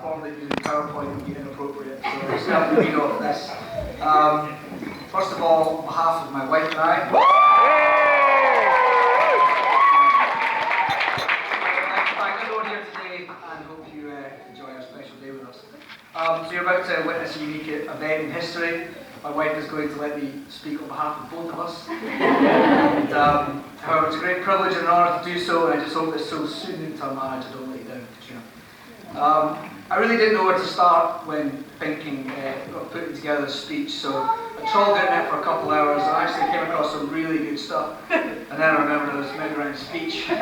informed that using PowerPoint would be inappropriate, so I'm just going to read off this. First of all, on behalf of my wife and I, I'd like to thank everyone here today and hope you enjoy our special day with us. So you're about to witness a unique event in history. My wife is going to let me speak on behalf of both of us. And, however, it's a great privilege and an honour to do so, and I just hope this so soon into our marriage I don't let you down, Katrina. I really didn't know where to start when thinking of putting together a speech, so I trolled the internet for a couple hours and actually came across some really good stuff. And then I remembered I was meant to write a speech. So when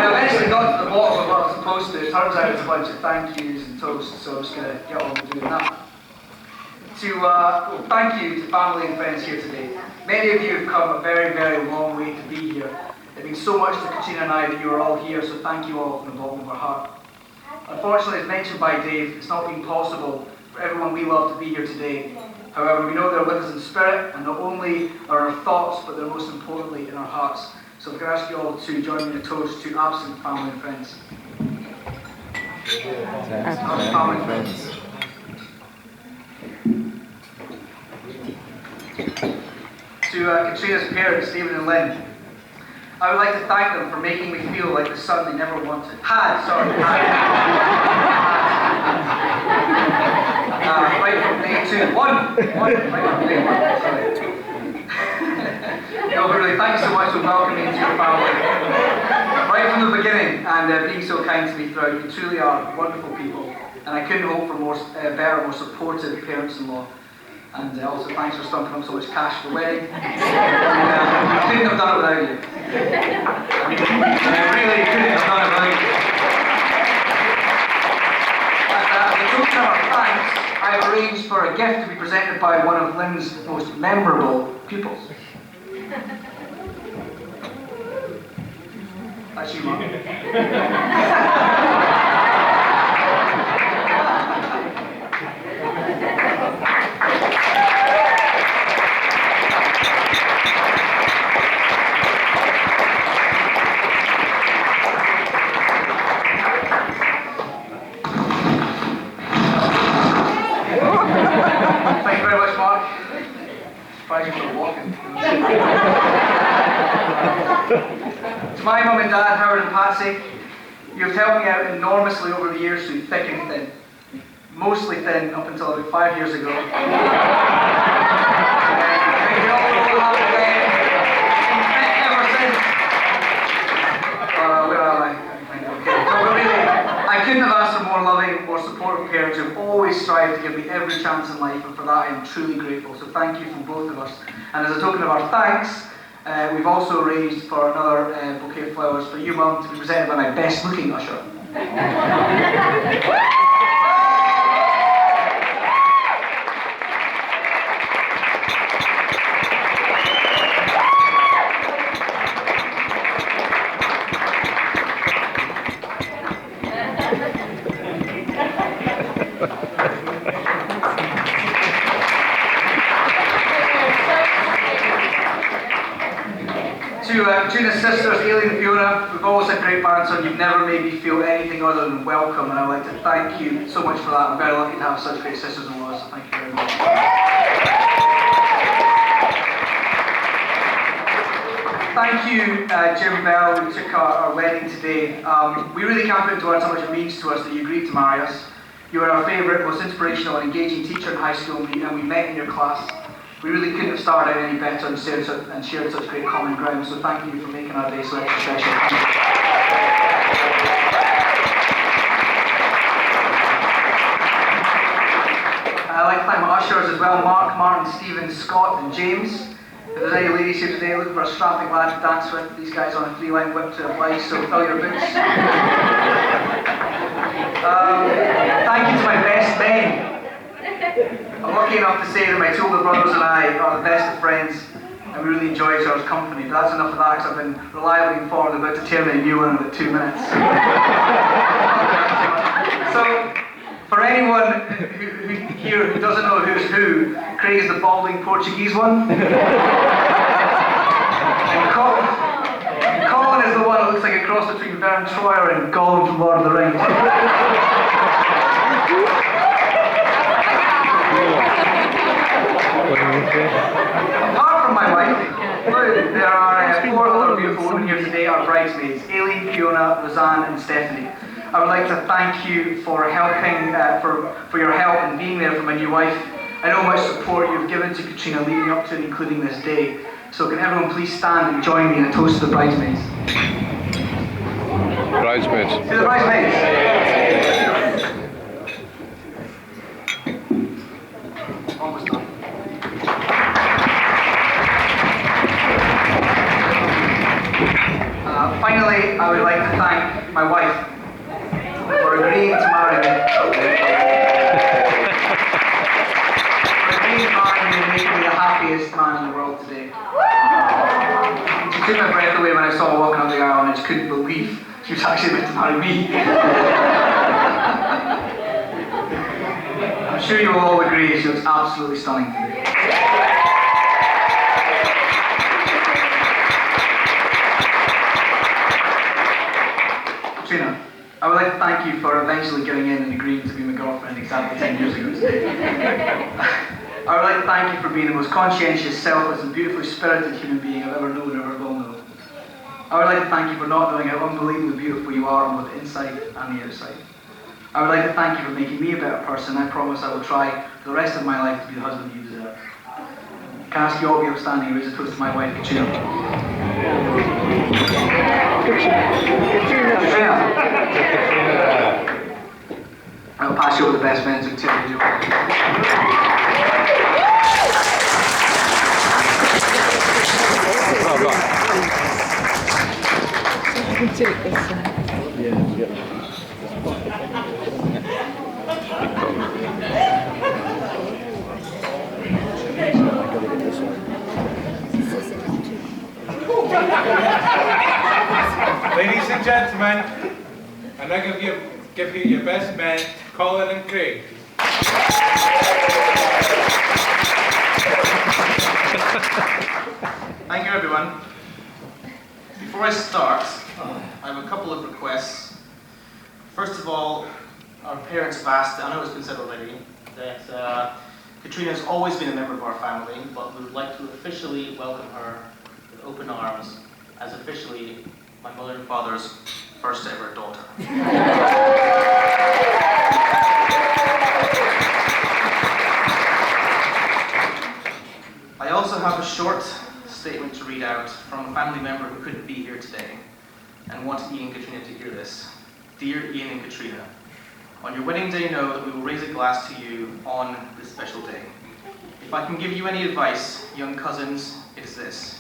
I eventually got to the bottom of what I was supposed to, it turns out it's a bunch of thank yous and toasts, so I'm just going to get on with doing that. Thank you to family and friends here today. Many of you have come a very, very long way to be here. It means so much to Katrina and I that you are all here, so thank you all from the bottom of our heart. Unfortunately, as mentioned by Dave, it's not been possible for everyone we love to be here today. However, we know they're with us in spirit, and not only are our thoughts, but they're most importantly in our hearts. So I'm going to ask you all to join me in a toast to absent family and friends. Absent family and friends. To Katrina's parents, Stephen and Lynn, I would like to thank them for making me feel like the son they never wanted. Right from day two. Right from day one. Sorry. No, but really, thanks so much for welcoming me into your family. Right from the beginning, and being so kind to me throughout. You truly are wonderful people, and I couldn't hope for better, more supportive parents-in-law. And also thanks for stumping up so much cash for the wedding. And, we couldn't have done it without you. I really couldn't have done it without you. As a token of our thanks, I've arranged for a gift to be presented by one of Lynn's most memorable pupils. That's you, Mum. Thank you very much, Mark. Surprised you're still walking. To my mum and dad, Howard and Patsy, you have helped me out enormously over the years through thick and thin. Mostly thin up until about 5 years ago. I couldn't have asked for more loving, more supportive parents who have always strived to give me every chance in life, and for that I am truly grateful. So thank you from both of us. And as a token of our thanks, we've also arranged for another bouquet of flowers for you, Mum, to be presented by my best looking usher. To Katrina's sisters, Iain and Fiona, we've always had great banter and you've never made me feel anything other than welcome, and I'd like to thank you so much for that. I'm very lucky to have such great sisters-in-law, so thank you very much. Thank you, Jim Bell, who took our wedding today. We really can't put into words how much it means to us that you agreed to marry us. You were our favourite, most inspirational and engaging teacher in high school, and we met in your class. We really couldn't have started out any better and shared such great common ground, so thank you for making our day so extra special. I'd like to thank my ushers as well, Mark, Martin, Stephen, Scott and James. If there's any ladies here today looking for a strapping lad to dance with, these guys on a 3-line whip to oblige, so fill your boots. Thank you to my best men. I'm lucky enough to say that my two older brothers and I are the best of friends, and we really enjoy each other's company. But that's enough of that, because I've been reliably informed they're about to tear me a new one in about 2 minutes. So, for anyone here who doesn't know who's who, Craig is the balding Portuguese one. And Colin is the one who looks like a cross between Vern Troyer and Gollum from Lord of the Rings. Apart from my wife, there are 4 other beautiful women here today, our bridesmaids, Aileen, Fiona, Roseanne and Stephanie. I would like to thank you for helping, for your help in being there for my new wife. I know how much support you've given to Katrina leading up to and including this day. So can everyone please stand and join me in a toast to the bridesmaids. Bridesmaids. To the bridesmaids. Almost done. Finally, I would like to thank my wife for agreeing to marry me. For agreeing to marry me and making me the happiest man in the world today. She took my breath away when I saw her walking up the aisle and I just couldn't believe she was actually meant to marry me. I'm sure you will all agree she looks absolutely stunning today. Katrina, I would like to thank you for eventually giving in and agreeing to be my girlfriend exactly 10 years ago today. I would like to thank you for being the most conscientious, selfless and beautifully spirited human being I've ever known or ever will know. I would like to thank you for not knowing how unbelievably beautiful you are on both the inside and the outside. I would like to thank you for making me a better person. I promise I will try for the rest of my life to be the husband you deserve. Can I ask you all to be upstanding and raise a toast to my wife, Katrina? Katrina. I'll pass you over the best men to Katrina. I can take this side. Ladies and gentlemen, I'm now going to give you your best men, Colin and Craig. Thank you, everyone. Before I start, I have a couple of requests. First of all, our parents have asked, I know it's been said already, that Katrina has always been a member of our family, but we would like to officially welcome her with open arms as officially my mother and father's first ever daughter. I also have a short statement to read out from a family member who couldn't be here today and wanted Iain and Katrina to hear this. Dear Iain and Katrina, on your wedding day know that we will raise a glass to you on this special day. If I can give you any advice, young cousins, it is this.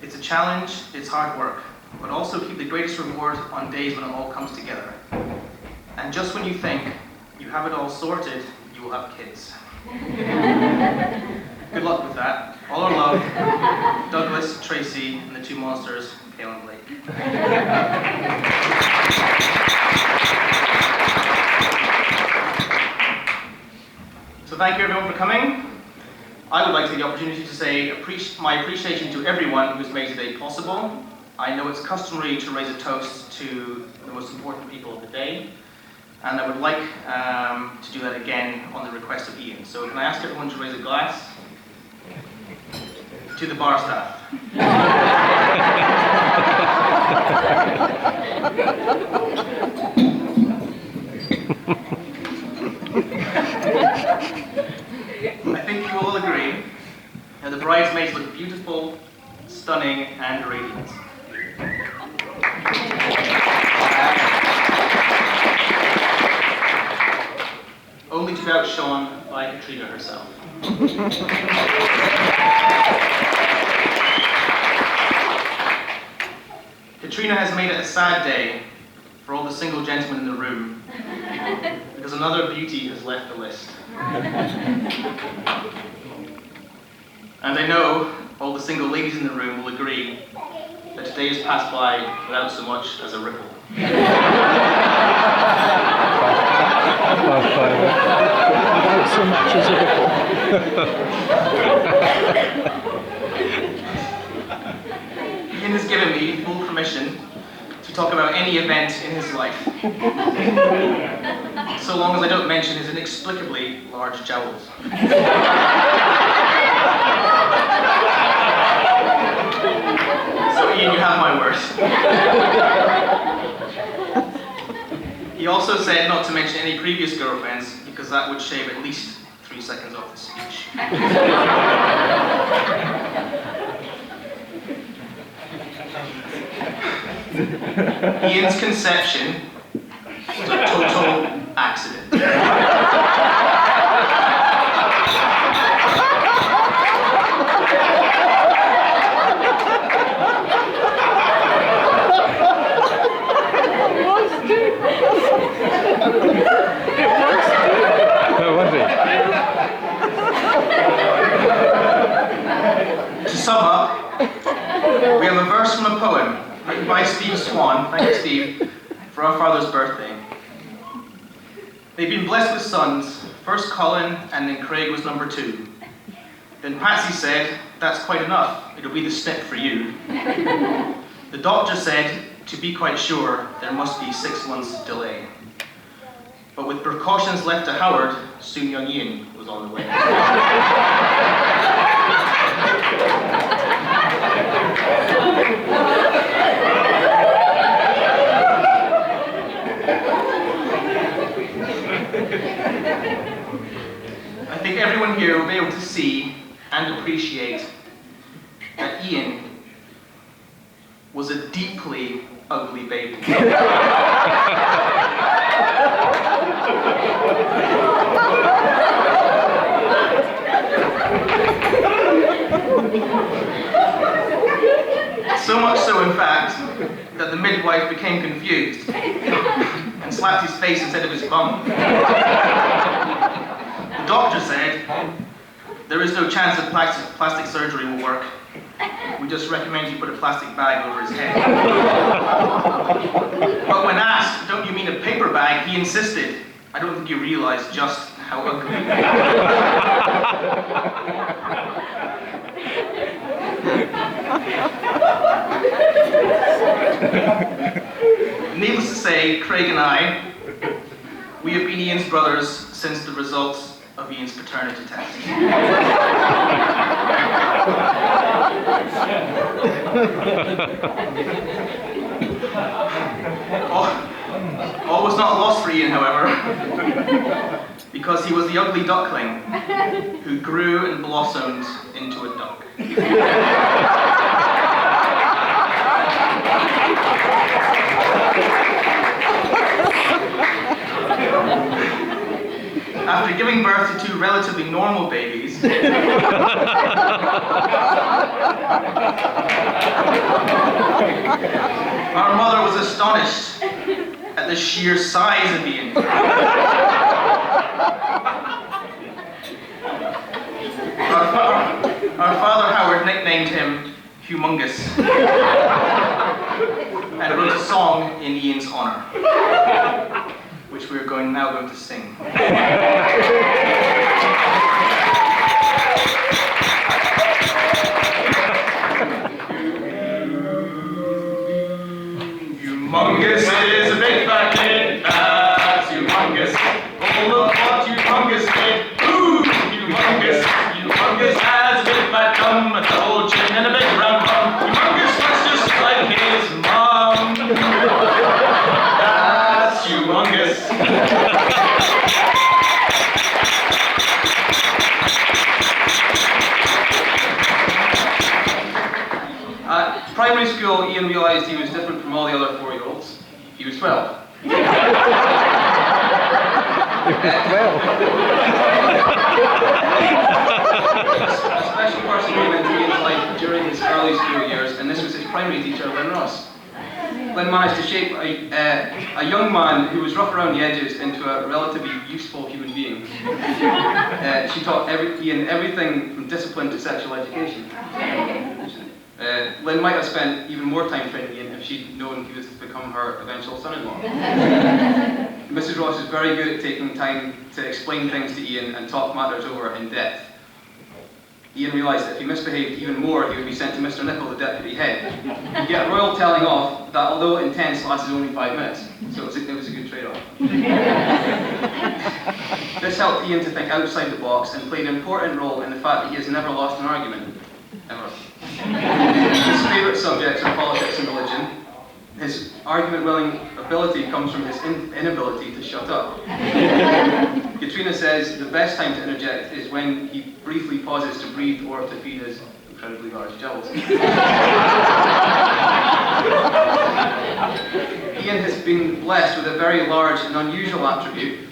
It's a challenge, it's hard work, but also keep the greatest reward on days when it all comes together. And just when you think you have it all sorted, you will have kids. Good luck with that. All our love, Douglas, Tracy, and the 2 monsters, Kale and Blake. So thank you everyone for coming. I would like to take the opportunity to say my appreciation to everyone who's made today possible. I know it's customary to raise a toast to the most important people of the day, and I would like to do that again on the request of Iain. So can I ask everyone to raise a glass to the bar staff? I think you all agree that the bridesmaids look beautiful, stunning, and radiant. Only to be outshone by Katrina herself. Katrina has made it a sad day for all the single gentlemen in the room, because another beauty has left the list. And I know all the single ladies in the room will agree that today has passed by without so much as a ripple. Without so much as a ripple. Iain has given me full permission to talk about any event in his life, so long as I don't mention his inexplicably large jowls. So Iain, you have my word. He also said not to mention any previous girlfriends, because that would shave at least 3 seconds off the speech. Iain's conception was a total accident. To sum up, we have a verse from a poem written by Steve Swan, thank you Steve, for our father's birthday. They've been blessed with sons, first Colin and then Craig was number 2. Then Patsy said, that's quite enough, it'll be the snip for you. The doctor said, to be quite sure, there must be 6 months delay. But with precautions left to Howard, soon young Iain was on the way. I think everyone here will be able to see and appreciate that Iain was a deeply ugly baby. So much so, in fact, that the midwife became confused and slapped his face instead of his bum. The doctor said, there is no chance that plastic surgery will work. We just recommend you put a plastic bag over his head. But when asked, don't you mean a paper bag, he insisted, I don't think you realize just how ugly. Needless to say, Craig and I, we have been Iain's brothers since the results of Iain's paternity test. All was not lost for Iain, however, because he was the ugly duckling who grew and blossomed into a duck. After giving birth to 2 relatively normal babies, our mother was astonished at the sheer size of Iain. Our father Howard nicknamed him Humongous and wrote a song in Iain's honor, which we are now going to sing. Humongous is a big fat kid, that's humongous. Oh look what humongous did. Ooh, humongous, humongous has a big fat thumb, a double chin and a big round bum. Humongous looks just like his mom. That's humongous. At primary school, Iain realised he was different from all the other 4-year-olds. He was 12. A special person came into Iain's life during his early school years, and this was his primary teacher, Lynn Ross. Lynn managed to shape a young man who was rough around the edges into a relatively useful human being. She taught Iain everything from discipline to sexual education. Lynn might have spent even more time training Iain if she'd known he was to become her eventual son-in-law. Mrs. Ross is very good at taking time to explain things to Iain and talk matters over in depth. Iain realised that if he misbehaved even more, he would be sent to Mr. Nichol, the deputy head. You get a royal telling off that, although intense, lasted only 5 minutes, so it was a good trade-off. This helped Iain to think outside the box and played an important role in the fact that he has never lost an argument. Ever. His favourite subjects are politics and religion. His argument-willing ability comes from his inability to shut up. Katrina says the best time to interject is when he briefly pauses to breathe or to feed his incredibly large jowls. Iain has been blessed with a very large and unusual attribute,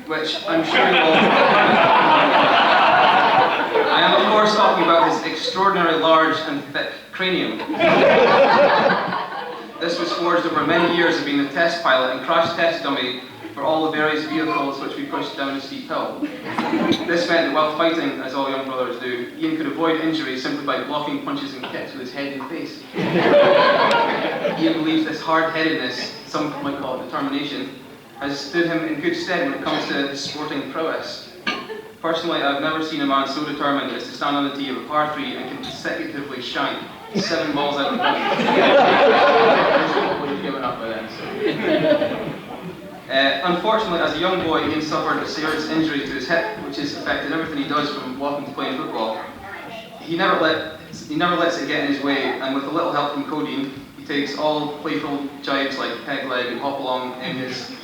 which I'm sure you all... I am of course talking about his extraordinarily large and thick cranium. This was forged over many years of being a test pilot and crash test dummy for all the various vehicles which we pushed down a steep hill. This meant that while fighting, as all young brothers do, Iain could avoid injury simply by blocking punches and kicks with his head and face. Iain believes this hard-headedness, some might call it determination, has stood him in good stead when it comes to sporting prowess. Personally, I've never seen a man so determined as to stand on the tee of a par 3 and consecutively shank 7 balls out of the bunny. There's no point in giving up by then. Unfortunately, as a young boy, Iain suffered a serious injury to his hip, which has affected everything he does from walking to playing football. He never lets it get in his way, and with a little help from codeine, he takes all playful jibes like peg leg and hop along in his...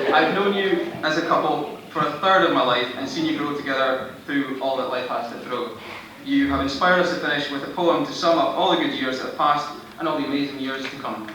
I've known you as a couple for a third of my life and seen you grow together through all that life has to throw. You have inspired us to finish with a poem to sum up all the good years that have passed and all the amazing years to come.